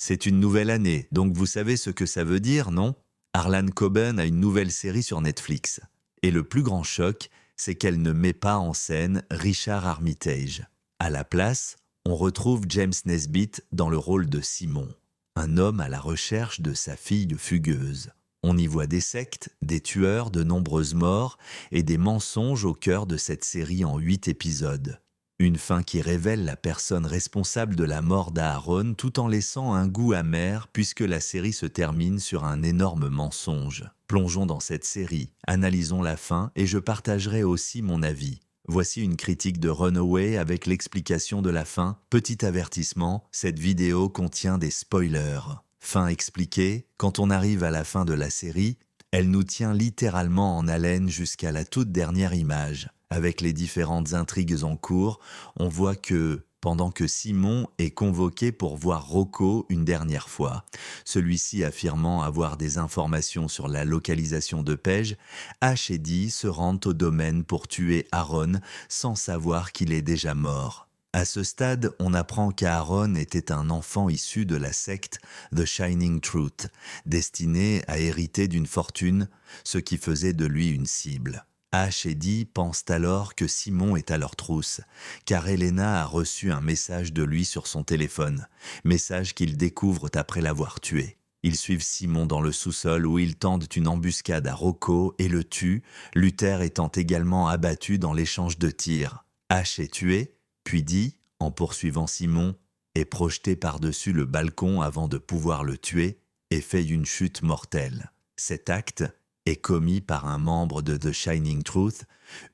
C'est une nouvelle année, donc vous savez ce que ça veut dire, non? Harlan Coben a une nouvelle série sur Netflix. Et le plus grand choc, c'est qu'elle ne met pas en scène Richard Armitage. À la place, on retrouve James Nesbitt dans le rôle de Simon, un homme à la recherche de sa fille fugueuse. On y voit des sectes, des tueurs, de nombreuses morts et des mensonges au cœur de cette série en 8 épisodes. Une fin qui révèle la personne responsable de la mort d'Aaron tout en laissant un goût amer puisque la série se termine sur un énorme mensonge. Plongeons dans cette série, analysons la fin et je partagerai aussi mon avis. Voici une critique de Runaway avec l'explication de la fin. Petit avertissement, cette vidéo contient des spoilers. Fin expliquée, quand on arrive à la fin de la série, elle nous tient littéralement en haleine jusqu'à la toute dernière image. Avec les différentes intrigues en cours, on voit que, pendant que Simon est convoqué pour voir Rocco une dernière fois, celui-ci affirmant avoir des informations sur la localisation de Paige, Ash et Dee se rendent au domaine pour tuer Aaron sans savoir qu'il est déjà mort. À ce stade, on apprend qu'Aaron était un enfant issu de la secte The Shining Truth, destiné à hériter d'une fortune, ce qui faisait de lui une cible. Ash et Dee pensent alors que Simon est à leur trousse, car Elena a reçu un message de lui sur son téléphone, message qu'ils découvrent après l'avoir tué. Ils suivent Simon dans le sous-sol où ils tentent une embuscade à Rocco et le tuent, Luther étant également abattu dans l'échange de tirs. Ash est tué, puis Dee, en poursuivant Simon, est projeté par-dessus le balcon avant de pouvoir le tuer et fait une chute mortelle. Cet acte est commis par un membre de The Shining Truth,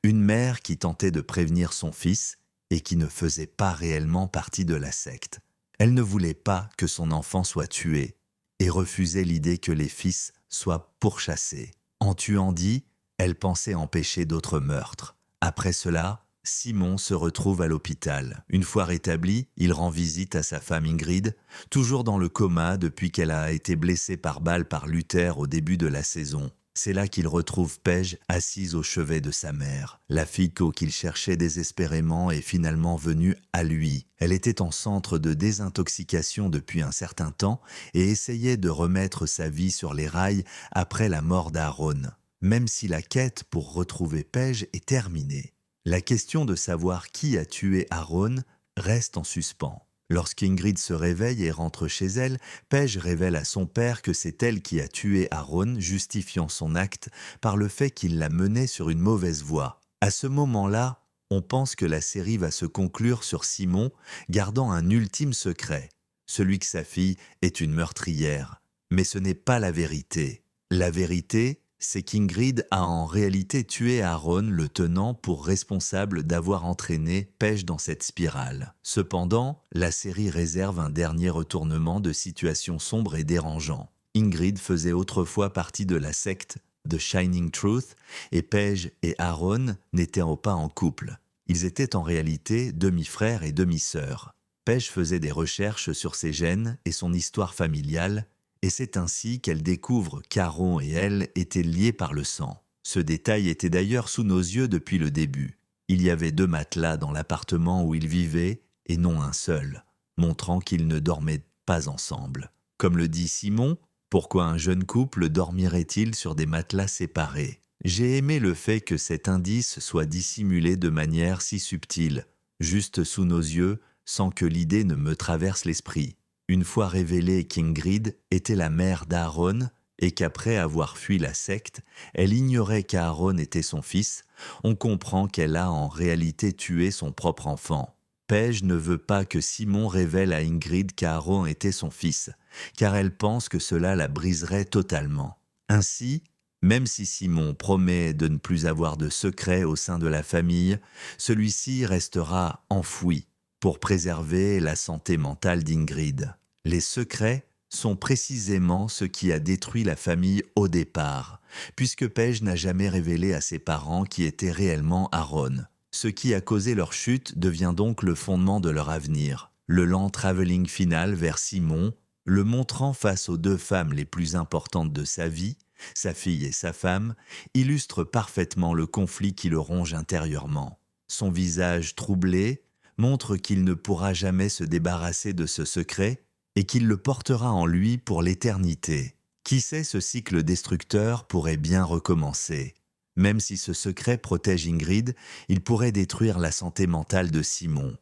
une mère qui tentait de prévenir son fils et qui ne faisait pas réellement partie de la secte. Elle ne voulait pas que son enfant soit tué et refusait l'idée que les fils soient pourchassés. En tuant Dee, elle pensait empêcher d'autres meurtres. Après cela, Simon se retrouve à l'hôpital. Une fois rétabli, il rend visite à sa femme Ingrid, toujours dans le coma depuis qu'elle a été blessée par balle par Luther au début de la saison. C'est là qu'il retrouve Paige assise au chevet de sa mère. La fille qu'il cherchait désespérément est finalement venue à lui. Elle était en centre de désintoxication depuis un certain temps et essayait de remettre sa vie sur les rails après la mort d'Aaron. Même si la quête pour retrouver Paige est terminée, la question de savoir qui a tué Aaron reste en suspens. Lorsqu'Ingrid se réveille et rentre chez elle, Paige révèle à son père que c'est elle qui a tué Aaron, justifiant son acte par le fait qu'il l'a mené sur une mauvaise voie. À ce moment-là, on pense que la série va se conclure sur Simon, gardant un ultime secret, celui que sa fille est une meurtrière. Mais ce n'est pas la vérité. La vérité, c'est qu'Ingrid a en réalité tué Aaron, le tenant pour responsable d'avoir entraîné Paige dans cette spirale. Cependant, la série réserve un dernier retournement de situation sombre et dérangeant. Ingrid faisait autrefois partie de la secte The Shining Truth et Paige et Aaron n'étaient pas en couple. Ils étaient en réalité demi-frères et demi-sœurs. Paige faisait des recherches sur ses gènes et son histoire familiale, et c'est ainsi qu'elle découvre qu'Aaron et elle étaient liés par le sang. Ce détail était d'ailleurs sous nos yeux depuis le début. Il y avait 2 matelas dans l'appartement où ils vivaient, et non un seul, montrant qu'ils ne dormaient pas ensemble. Comme le dit Simon, pourquoi un jeune couple dormirait-il sur des matelas séparés? J'ai aimé le fait que cet indice soit dissimulé de manière si subtile, juste sous nos yeux, sans que l'idée ne me traverse l'esprit. Une fois révélé qu'Ingrid était la mère d'Aaron et qu'après avoir fui la secte, elle ignorait qu'Aaron était son fils, on comprend qu'elle a en réalité tué son propre enfant. Paige ne veut pas que Simon révèle à Ingrid qu'Aaron était son fils, car elle pense que cela la briserait totalement. Ainsi, même si Simon promet de ne plus avoir de secret au sein de la famille, celui-ci restera enfoui pour préserver la santé mentale d'Ingrid. Les secrets sont précisément ce qui a détruit la famille au départ, puisque Paige n'a jamais révélé à ses parents qui était réellement Aaron. Ce qui a causé leur chute devient donc le fondement de leur avenir. Le lent travelling final vers Simon, le montrant face aux 2 femmes les plus importantes de sa vie, sa fille et sa femme, illustre parfaitement le conflit qui le ronge intérieurement. Son visage troublé montre qu'il ne pourra jamais se débarrasser de ce secret et qu'il le portera en lui pour l'éternité. Qui sait, ce cycle destructeur pourrait bien recommencer. Même si ce secret protège Ingrid, il pourrait détruire la santé mentale de Simon.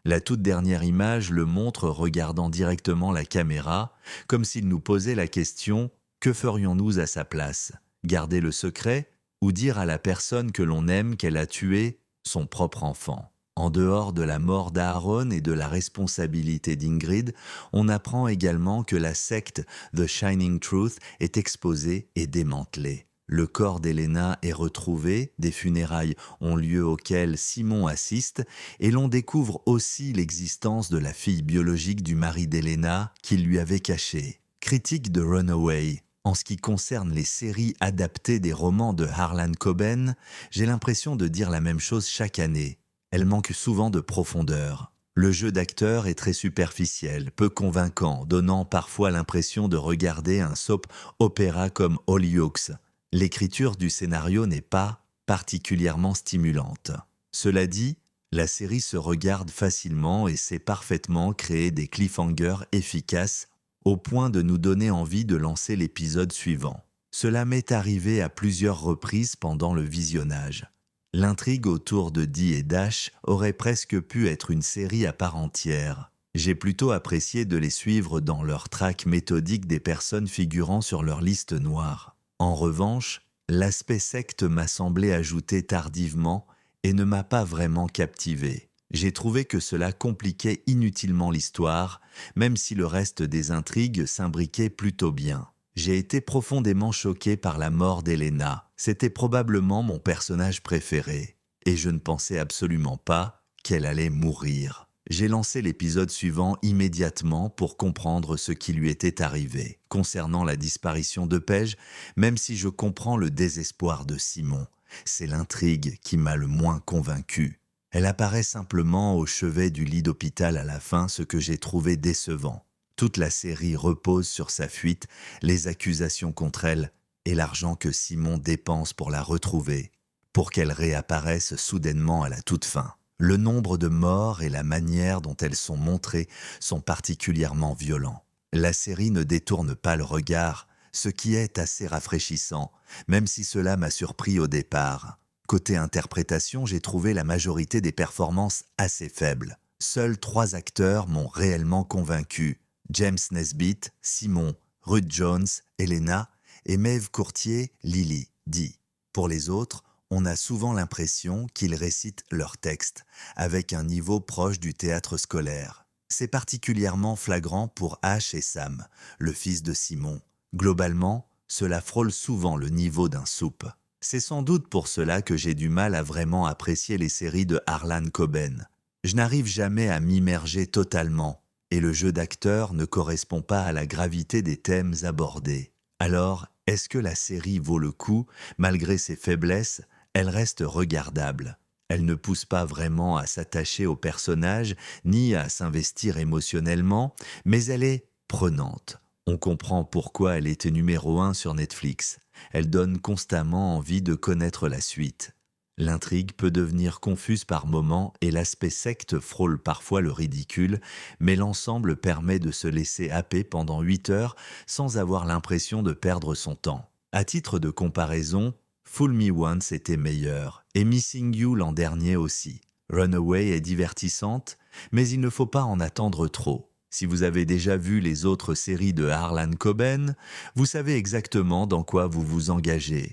La toute dernière image le montre regardant directement la caméra, comme s'il nous posait la question « Que ferions-nous à sa place ? Garder le secret ou dire à la personne que l'on aime qu'elle a tué son propre enfant ?» En dehors de la mort d'Aaron et de la responsabilité d'Ingrid, on apprend également que la secte The Shining Truth est exposée et démantelée. Le corps d'Elena est retrouvé, des funérailles ont lieu auxquelles Simon assiste, et l'on découvre aussi l'existence de la fille biologique du mari d'Elena qu'il lui avait cachée. Critique de Runaway. En ce qui concerne les séries adaptées des romans de Harlan Coben, j'ai l'impression de dire la même chose chaque année. Elle manque souvent de profondeur. Le jeu d'acteur est très superficiel, peu convaincant, donnant parfois l'impression de regarder un soap opéra comme Hollyoaks. L'écriture du scénario n'est pas particulièrement stimulante. Cela dit, la série se regarde facilement et sait parfaitement créer des cliffhangers efficaces au point de nous donner envie de lancer l'épisode suivant. Cela m'est arrivé à plusieurs reprises pendant le visionnage. L'intrigue autour de Dee et Dash aurait presque pu être une série à part entière. J'ai plutôt apprécié de les suivre dans leur traque méthodique des personnes figurant sur leur liste noire. En revanche, l'aspect secte m'a semblé ajouté tardivement et ne m'a pas vraiment captivé. J'ai trouvé que cela compliquait inutilement l'histoire, même si le reste des intrigues s'imbriquait plutôt bien. J'ai été profondément choqué par la mort d'Elena. C'était probablement mon personnage préféré. Et je ne pensais absolument pas qu'elle allait mourir. J'ai lancé l'épisode suivant immédiatement pour comprendre ce qui lui était arrivé. Concernant la disparition de Paige, même si je comprends le désespoir de Simon, c'est l'intrigue qui m'a le moins convaincu. Elle apparaît simplement au chevet du lit d'hôpital à la fin, ce que j'ai trouvé décevant. Toute la série repose sur sa fuite, les accusations contre elle et l'argent que Simon dépense pour la retrouver, pour qu'elle réapparaisse soudainement à la toute fin. Le nombre de morts et la manière dont elles sont montrées sont particulièrement violents. La série ne détourne pas le regard, ce qui est assez rafraîchissant, même si cela m'a surpris au départ. Côté interprétation, j'ai trouvé la majorité des performances assez faibles. Seuls 3 acteurs m'ont réellement convaincu. James Nesbitt, Simon, Ruth Jones, Elena et Maeve Courtier, Lily, Dee. Pour les autres, on a souvent l'impression qu'ils récitent leur texte, avec un niveau proche du théâtre scolaire. C'est particulièrement flagrant pour Ash et Sam, le fils de Simon. Globalement, cela frôle souvent le niveau d'un soupe. C'est sans doute pour cela que j'ai du mal à vraiment apprécier les séries de Harlan Coben. Je n'arrive jamais à m'immerger totalement, et le jeu d'acteur ne correspond pas à la gravité des thèmes abordés. Alors, est-ce que la série vaut le coup? Malgré ses faiblesses, elle reste regardable. Elle ne pousse pas vraiment à s'attacher aux personnages, ni à s'investir émotionnellement, mais elle est prenante. On comprend pourquoi elle était numéro 1 sur Netflix. Elle donne constamment envie de connaître la suite. L'intrigue peut devenir confuse par moments et l'aspect secte frôle parfois le ridicule, mais l'ensemble permet de se laisser happer pendant 8 heures sans avoir l'impression de perdre son temps. À titre de comparaison, Fool Me Once était meilleur, et Missing You l'an dernier aussi. Runaway est divertissante, mais il ne faut pas en attendre trop. Si vous avez déjà vu les autres séries de Harlan Coben, vous savez exactement dans quoi vous vous engagez.